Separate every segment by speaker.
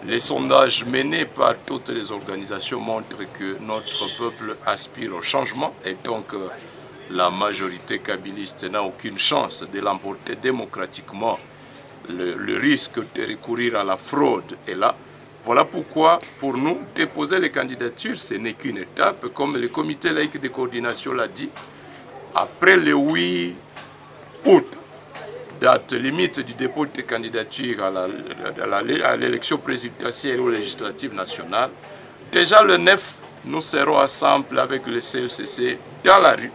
Speaker 1: Les sondages menés par toutes les organisations montrent que notre peuple aspire au changement et donc la majorité kabiliste n'a aucune chance de l'emporter démocratiquement. Le risque de recourir à la fraude est là. Voilà pourquoi, pour nous, déposer les candidatures, ce n'est qu'une étape, comme le comité laïque de coordination l'a dit. Après le 8 août, date limite du dépôt de candidature à l'élection présidentielle ou législative nationale, déjà le 9, nous serons ensemble avec le CLCC dans la rue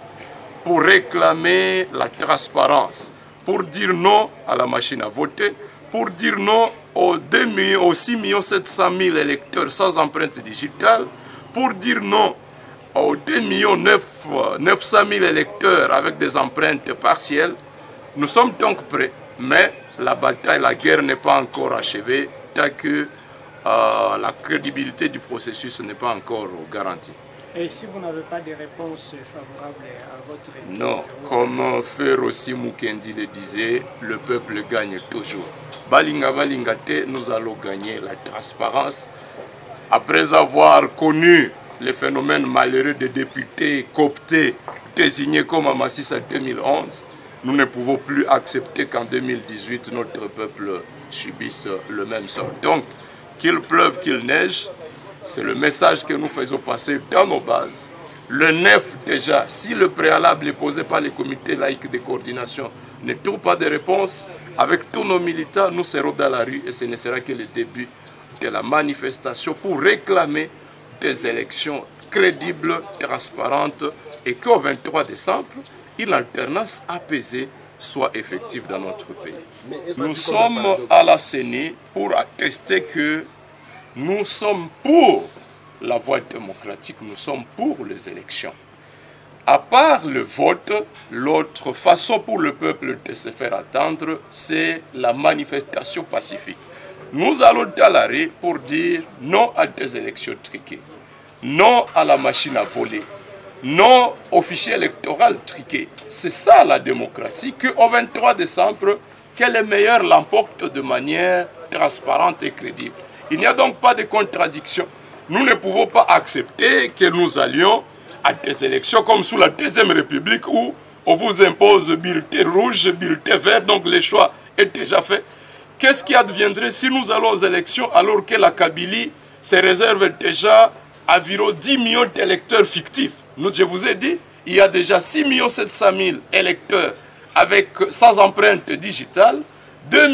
Speaker 1: pour réclamer la transparence, pour dire non à la machine à voter, pour dire non aux 6 700 000 électeurs sans empreinte digitale, pour dire non aux 2 900 000 électeurs avec des empreintes partielles. Nous sommes donc prêts, mais la bataille, la guerre n'est pas encore achevée tant que la crédibilité du processus n'est pas encore garantie.
Speaker 2: Et si vous n'avez pas de réponse favorable à votre retour?
Speaker 1: Non, comme Ferrosi Mukendi le disait, le peuple gagne toujours. Balinga Balingate, nous allons gagner la transparence. Après avoir connu les phénomènes malheureux des députés cooptés désignés comme Amassissa 2011, nous ne pouvons plus accepter qu'en 2018, notre peuple subisse le même sort. Donc, qu'il pleuve, qu'il neige, c'est le message que nous faisons passer dans nos bases. Le 9 déjà, si le préalable est posé par les comités laïques de coordination ne trouve pas de réponse, avec tous nos militants, nous serons dans la rue et ce ne sera que le début de la manifestation pour réclamer des élections crédibles, transparentes et qu'au 23 décembre, une alternance apaisée soit effective dans notre pays. Nous sommes à la CENI pour attester que nous sommes pour la voie démocratique, nous sommes pour les élections. À part le vote, l'autre façon pour le peuple de se faire attendre, c'est la manifestation pacifique. Nous allons dans la rue pour dire non à des élections truquées, non à la machine à voler, non au fichier électoral truqué. C'est ça la démocratie, qu'au 23 décembre, que les meilleurs l'emportent de manière transparente et crédible. Il n'y a donc pas de contradiction. Nous ne pouvons pas accepter que nous allions à des élections comme sous la Deuxième République où on vous impose bulletin rouge, bulletin vert, donc le choix est déjà fait. Qu'est-ce qui adviendrait si nous allons aux élections alors que la Kabylie se réserve déjà environ 10 millions d'électeurs fictifs? Je vous ai dit, il y a déjà 6 700 000 électeurs sans empreinte digitale, 2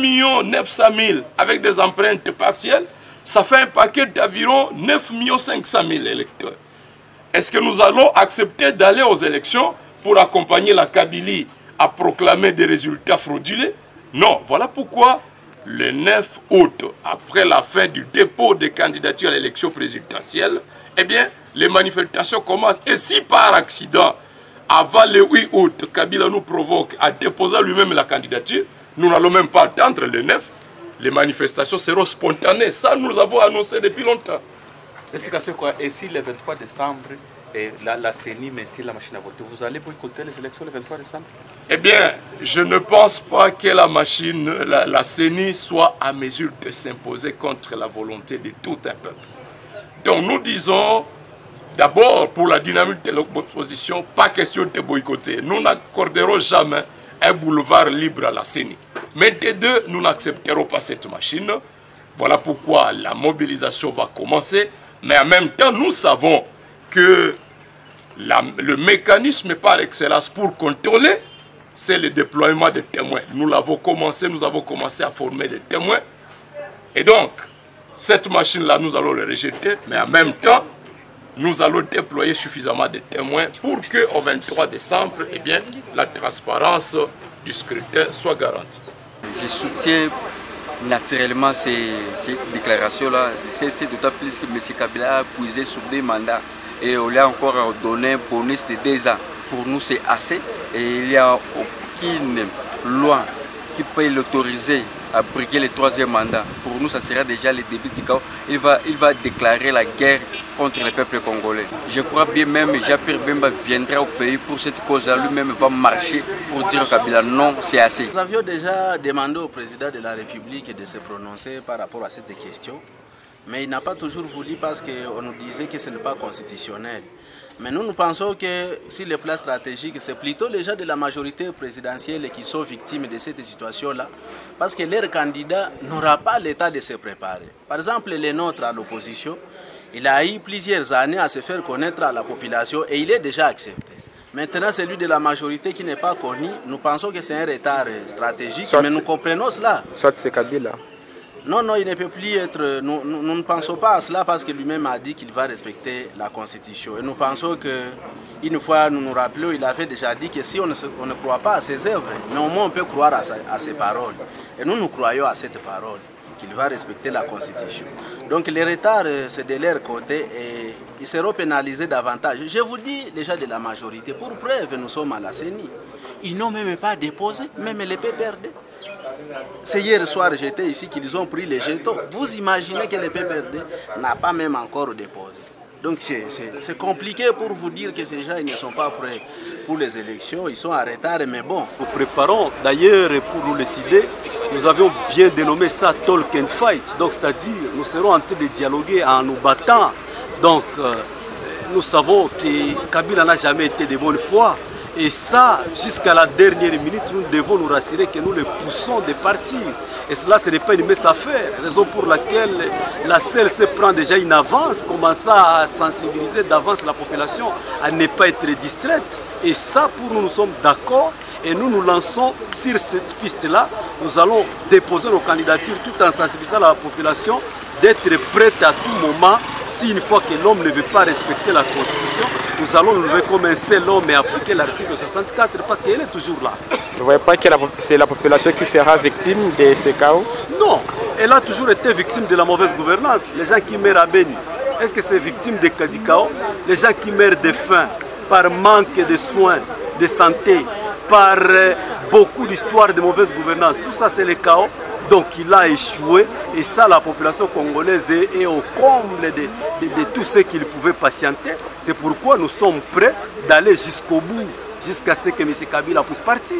Speaker 1: 900 000 avec des empreintes partielles. Ça fait un paquet d'environ 9 500 000 électeurs. Est-ce que nous allons accepter d'aller aux élections pour accompagner la Kabylie à proclamer des résultats frauduleux? Non. Voilà pourquoi le 9 août, après la fin du dépôt des candidatures à l'élection présidentielle, eh bien, les manifestations commencent. Et si par accident, avant le 8 août, Kabila nous provoque à déposer lui-même la candidature, nous n'allons même pas attendre le 9. Les manifestations seront spontanées. Ça, nous avons annoncé depuis longtemps.
Speaker 3: Et si le 23 décembre, la CENI maintient la machine à voter, vous allez boycotter les élections le 23 décembre?
Speaker 1: Eh bien, je ne pense pas que la CENI soit à mesure de s'imposer contre la volonté de tout un peuple. Donc nous disons, d'abord, pour la dynamique de l'opposition, pas question de boycotter. Nous n'accorderons jamais un boulevard libre à la CENI. Mais des deux, nous n'accepterons pas cette machine. Voilà pourquoi la mobilisation va commencer. Mais en même temps, nous savons que le mécanisme par excellence pour contrôler, c'est le déploiement des témoins. Nous avons commencé à former des témoins. Et donc, cette machine-là, nous allons la rejeter. Mais en même temps, nous allons déployer suffisamment de témoins pour qu'au 23 décembre, eh bien, la transparence du scrutin soit garantie.
Speaker 4: Je soutiens naturellement cette déclaration-là. C'est d'autant plus que M. Kabila a puisé sur des mandats et on lui a encore donné un bonus de 2 ans. Pour nous, c'est assez et il n'y a aucune loi qui peut l'autoriser à briguer le 3e mandat. Pour nous, ça sera déjà le début du chaos. Il va déclarer la guerre contre le peuple congolais. Je crois bien même que Jean-Pierre Bemba viendra au pays pour cette cause-là. Lui-même va marcher pour dire au Kabila non, c'est assez.
Speaker 5: Nous avions déjà demandé au président de la République de se prononcer par rapport à cette question. Mais il n'a pas toujours voulu parce qu'on nous disait que ce n'est pas constitutionnel. Mais nous pensons que sur le plan stratégique, c'est plutôt les gens de la majorité présidentielle qui sont victimes de cette situation-là, parce que leur candidat n'aura pas l'état de se préparer. Par exemple, le nôtre à l'opposition, il a eu plusieurs années à se faire connaître à la population et il est déjà accepté. Maintenant, celui de la majorité qui n'est pas connu, nous pensons que c'est un retard stratégique, mais nous comprenons cela.
Speaker 6: Soit c'est Kabila.
Speaker 5: Non, il ne peut plus être... Nous ne pensons pas à cela parce que lui-même a dit qu'il va respecter la Constitution. Et nous pensons qu'une fois, nous nous rappelons, il avait déjà dit que si on ne croit pas à ses œuvres, mais au moins on peut croire à ses paroles. Et nous croyons à cette parole, qu'il va respecter la Constitution. Donc les retards, c'est de leur côté et ils seront pénalisés davantage. Je vous dis, les gens de la majorité, pour preuve, nous sommes à la CENI. Ils n'ont même pas déposé, même les PPRD. C'est hier soir, j'étais ici, qu'ils ont pris les jetons. Vous imaginez que le PPRD n'a pas même encore déposé. Donc c'est compliqué pour vous dire que ces gens ils ne sont pas prêts pour les élections, ils sont en retard, mais bon.
Speaker 7: Nous préparons, d'ailleurs, pour nous décider, nous avions bien dénommé ça Talk and Fight. Donc c'est-à-dire, nous serons en train de dialoguer en nous battant. Donc nous savons que Kabila n'a jamais été de bonne foi. Et ça, jusqu'à la dernière minute, nous devons nous rassurer que nous le poussons de partir. Et cela, ce n'est pas une mince affaire, raison pour laquelle la CLC prend déjà une avance, commence à sensibiliser d'avance la population à ne pas être distraite. Et ça, pour nous, nous sommes d'accord et nous nous lançons sur cette piste-là. Nous allons déposer nos candidatures tout en sensibilisant la population d'être prête à tout moment. Si une fois que l'homme ne veut pas respecter la Constitution, nous allons nous lever comme un seul homme et appliquer l'article 64 parce qu'elle est toujours là.
Speaker 6: Vous ne voyez pas que c'est la population qui sera victime de ce chaos?
Speaker 7: Non, elle a toujours été victime de la mauvaise gouvernance. Les gens qui meurent à Beni, est-ce que c'est victime du chaos? Les gens qui meurent de faim par manque de soins, de santé, par beaucoup d'histoires de mauvaise gouvernance, tout ça c'est le chaos. Donc il a échoué et ça la population congolaise est au comble de tout ce qu'il pouvait patienter. C'est pourquoi nous sommes prêts d'aller jusqu'au bout, jusqu'à ce que M. Kabila puisse partir.